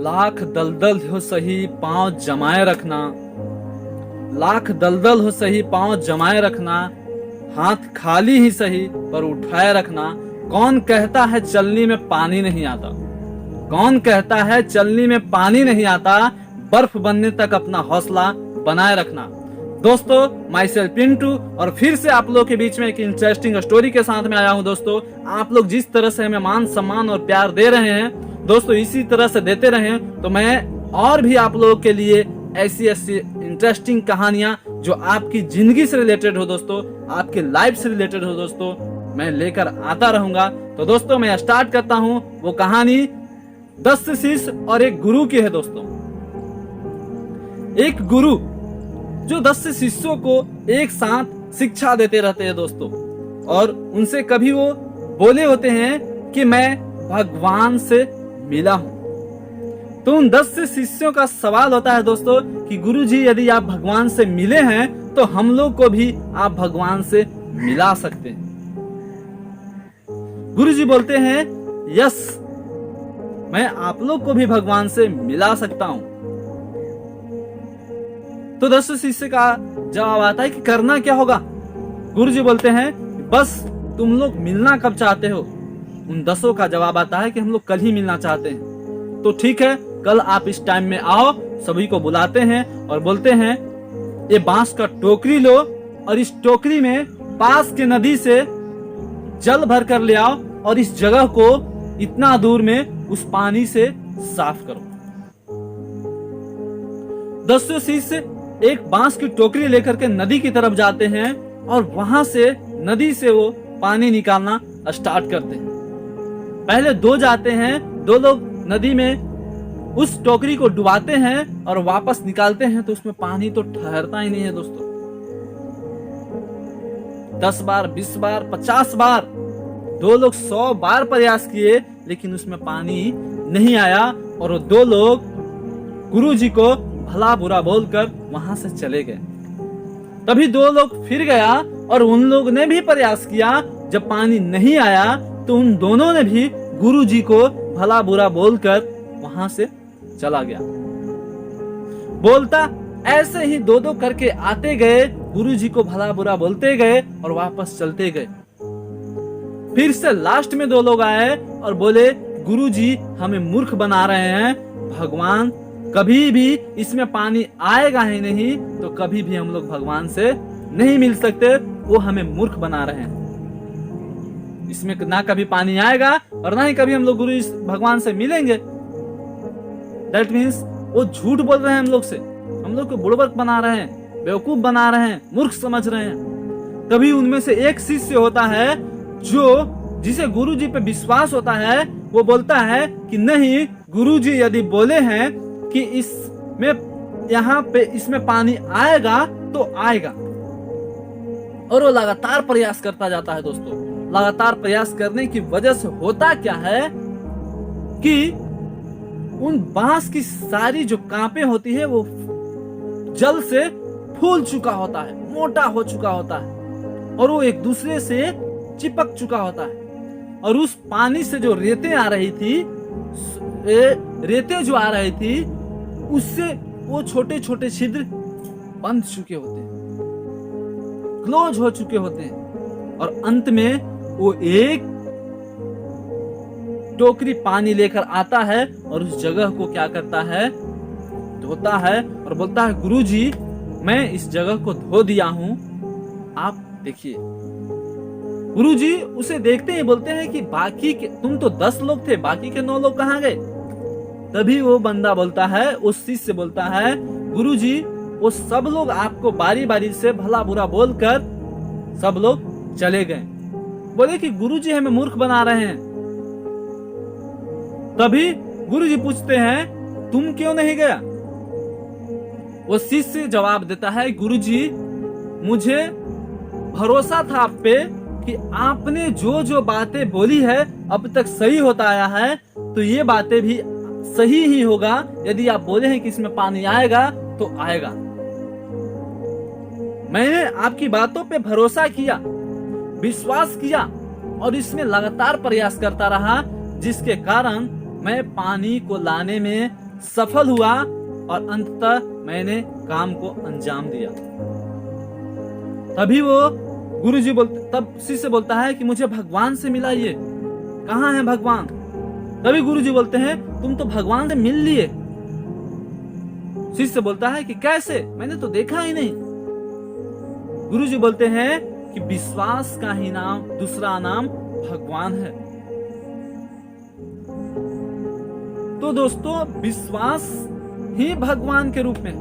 लाख दलदल हो सही पांव जमाए रखना, लाख दलदल हो सही पांव जमाए रखना, हाथ खाली ही सही पर उठाए रखना। कौन कहता है चलनी में पानी नहीं आता, कौन कहता है चलनी में पानी नहीं आता, बर्फ बनने तक अपना हौसला बनाए रखना। दोस्तों, माई सेल्फ पिंटू, और फिर से आप लोगों के बीच में एक इंटरेस्टिंग स्टोरी के साथ में आया हूं। दोस्तों, आप लोग जिस तरह से हमें मान सम्मान और प्यार दे रहे हैं दोस्तों, इसी तरह से देते रहें तो मैं और भी आप लोगों के लिए ऐसी ऐसी इंटरेस्टिंग कहानियां जो आपकी जिंदगी से रिलेटेड हो दोस्तों, आपके लाइफ से रिलेटेड हो दोस्तों, मैं लेकर आता रहूंगा। तो दोस्तों, मैं स्टार्ट करता हूं। वो कहानी 10 शिष्य और एक गुरु की है। दोस्तों, एक गुरु जो 10 शिष्यों को एक साथ शिक्षा देते रहते हैं दोस्तों, और उनसे कभी वो बोले होते हैं कि मैं भगवान से मिला हूं। तो उन 10 शिष्यों का सवाल होता है दोस्तों कि गुरुजी, यदि आप भगवान से मिले हैं तो हम लोग को भी आप भगवान से मिला सकते हैं। गुरुजी बोलते हैं, यस, मैं आप लोग को भी भगवान से मिला सकता हूं। तो 10 शिष्य का जवाब आता है कि करना क्या होगा। गुरुजी बोलते हैं, बस तुम लोग मिलना कब चाहते हो। उन 10 का जवाब आता है कि हम लोग कल ही मिलना चाहते हैं। तो ठीक है, कल आप इस टाइम में आओ। सभी को बुलाते हैं और बोलते हैं, ये बांस का टोकरी लो और इस टोकरी में पास के नदी से जल भर कर ले आओ और इस जगह को इतना दूर में उस पानी से साफ करो। 10 शिष्य एक बांस की टोकरी लेकर के नदी की तरफ जाते हैं और वहां से नदी से वो पानी निकालना स्टार्ट करते हैं। पहले 2 जाते हैं, 2 लोग नदी में उस टोकरी को डुबाते हैं और वापस निकालते हैं तो उसमें पानी तो ठहरता ही नहीं है दोस्तों। 10 बार, 20 बार, 50 बार, 2 लोग 100 बार प्रयास किए लेकिन उसमें पानी नहीं आया और वो 2 लोग गुरुजी को भला बुरा बोलकर वहां से चले गए। तभी 2 लोग फिर गया और उन लोग ने भी प्रयास किया। जब पानी नहीं आया तो उन दोनों ने भी गुरुजी को भला बुरा बोलकर वहां से चला गया। बोलता ऐसे ही 2-2 करके आते गए, गुरुजी को भला बुरा बोलते गए और वापस चलते गए। फिर से लास्ट में 2 लोग आए और बोले, गुरुजी हमें मूर्ख बना रहे हैं, भगवान कभी भी इसमें पानी आएगा ही नहीं तो कभी भी हम लोग भगवान से नहीं मिल सकते, वो हमें मूर्ख बना रहे हैं। इसमें ना कभी पानी आएगा और ना ही कभी हम लोग गुरु भगवान से मिलेंगे। दैट मीन्स वो झूठ बोल रहे हैं हम लोग से, हम लोग को बुड़बक बना रहे हैं, बेवकूफ बना रहे हैं, मूर्ख समझ रहे हैं। तभी उनमें से एक शिष्य होता है जो जिसे गुरुजी पे विश्वास होता है, वो बोलता है कि नहीं, गुरुजी यदि बोले हैं कि इसमें यहाँ पे इसमें पानी आएगा तो आएगा। और वो लगातार प्रयास करता जाता है दोस्तों। लगातार प्रयास करने की वजह से होता क्या है कि उन बांस की सारी जो कांपे होती है वो जल से फूल चुका होता है, मोटा हो चुका होता है और वो एक दूसरे से चिपक चुका होता है। और उस पानी से जो रेतें आ रही थी, रेतें जो आ रही थी उससे वो छोटे छोटे छिद्र बंध चुके होते हैं, क्लोज हो चुके होते हैं। और अंत में वो एक टोकरी पानी लेकर आता है और उस जगह को क्या करता है, धोता है और बोलता है, गुरुजी मैं इस जगह को धो दिया हूं, आप देखिए। गुरुजी उसे देखते ही बोलते हैं कि बाकी के तुम तो 10 लोग थे, बाकी के 9 लोग कहां गए। तभी वो बंदा बोलता है, उस शिष्य से बोलता है, गुरुजी वो सब लोग आपको बारी बारी से भला बुरा बोलकर सब लोग चले गए। बोले कि गुरुजी हमें मूर्ख बना रहे हैं। तभी गुरुजी पूछते हैं, तुम क्यों नहीं गया। वो शिष्य जवाब देता है, गुरुजी मुझे भरोसा था आप पे कि आपने जो जो बातें बोली है अब तक सही होता आया है, तो ये बातें भी सही ही होगा। यदि आप बोले हैं कि इसमें पानी आएगा तो आएगा। मैंने आपकी बातों पे भरोसा किया, विश्वास किया और इसमें लगातार प्रयास करता रहा, जिसके कारण मैं पानी को लाने में सफल हुआ और अंततः मैंने काम को अंजाम दिया। तभी वो गुरुजी बोलते, तब शिष्य बोलता है कि मुझे भगवान से मिलाइए, कहाँ है भगवान? तभी गुरुजी बोलते हैं तुम तो भगवान से मिल लिए। शिष्य बोलता है कि कैसे, मैंने तो देखा ही नहीं। गुरुजी बोलते हैं कि विश्वास का ही नाम, दूसरा नाम भगवान है। तो दोस्तों, विश्वास ही भगवान के रूप में,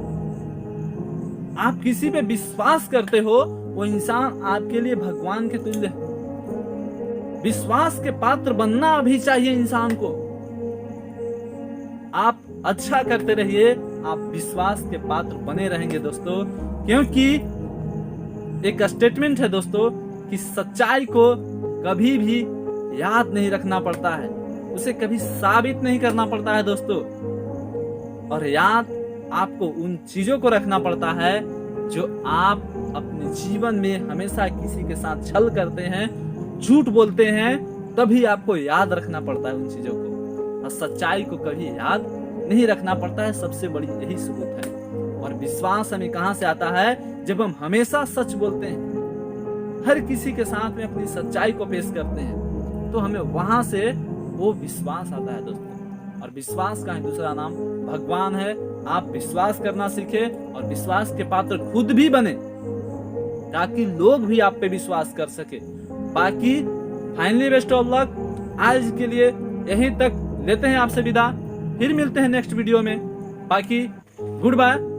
आप किसी पे विश्वास करते हो वो इंसान आपके लिए भगवान के तुल्य है। विश्वास के पात्र बनना भी चाहिए इंसान को। आप अच्छा करते रहिए, आप विश्वास के पात्र बने रहेंगे दोस्तों। क्योंकि एक स्टेटमेंट है दोस्तों कि सच्चाई को कभी भी याद नहीं रखना पड़ता है, उसे कभी साबित नहीं करना पड़ता है दोस्तों। और याद आपको उन चीजों को रखना पड़ता है जो आप अपने जीवन में हमेशा किसी के साथ छल करते हैं, झूठ बोलते हैं, तभी आपको याद रखना पड़ता है उन चीजों को। और सच्चाई को कभी याद नहीं रखना पड़ता है, सबसे बड़ी यही सबूत है। और विश्वास हमें कहां से आता है? जब हम हमेशा सच बोलते हैं, हर किसी के साथ में अपनी सच्चाई को पेश करते हैं, तो हमें वहां से वो विश्वास आता है दोस्तों। और विश्वास का दूसरा नाम भगवान है। आप विश्वास करना सीखें और विश्वास के पात्र खुद भी बने, ताकि लोग भी आप पे विश्वास कर सके। बाकी फाइनली बेस्ट ऑफ लक। आज के लिए यहीं तक लेते हैं आपसे विदा, फिर मिलते हैं नेक्स्ट वीडियो में। बाकी गुड बाय।